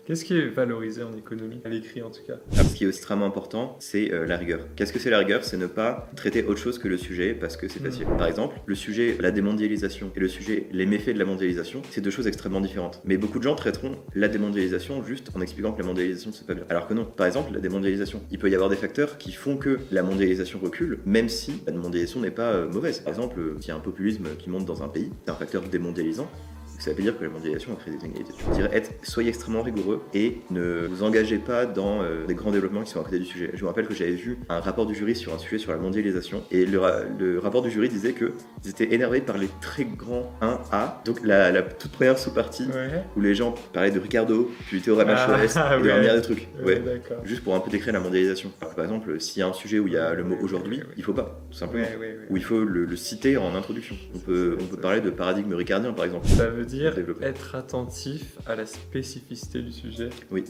Qu'est-ce qui est valorisé en économie, à l'écrit en tout cas? Alors, ce qui est extrêmement important, c'est la rigueur. Qu'est-ce que c'est la rigueur? C'est ne pas traiter autre chose que le sujet parce que c'est facile. Par exemple, le sujet la démondialisation et le sujet les méfaits de la mondialisation, c'est deux choses extrêmement différentes. Mais beaucoup de gens traiteront la démondialisation juste en expliquant que la mondialisation c'est pas bien. Alors que non. Par exemple, la démondialisation, il peut y avoir des facteurs qui font que la mondialisation recule, même si la mondialisation n'est pas mauvaise. Par exemple, s'il y a un populisme qui monte dans un pays, c'est un facteur démondialisant. Ça veut dire que la mondialisation a créé des inégalités. Je dirais soyez extrêmement rigoureux et ne vous engagez pas dans des grands développements qui sont à côté du sujet. Je me rappelle que j'avais vu un rapport du jury sur un sujet sur la mondialisation et le rapport du jury disait qu'ils étaient énervés par les très grands 1A, donc la toute première sous-partie où les gens parlaient de Ricardo, du théorème HES et de un milliard de trucs. Juste pour un peu décrire la mondialisation. Alors, par exemple, s'il y a un sujet où il y a le mot aujourd'hui, il faut pas, tout simplement. Ou il faut le citer en introduction. On peut parler de paradigme ricardien par exemple. Ça veut dire être attentif à la spécificité du sujet. Oui.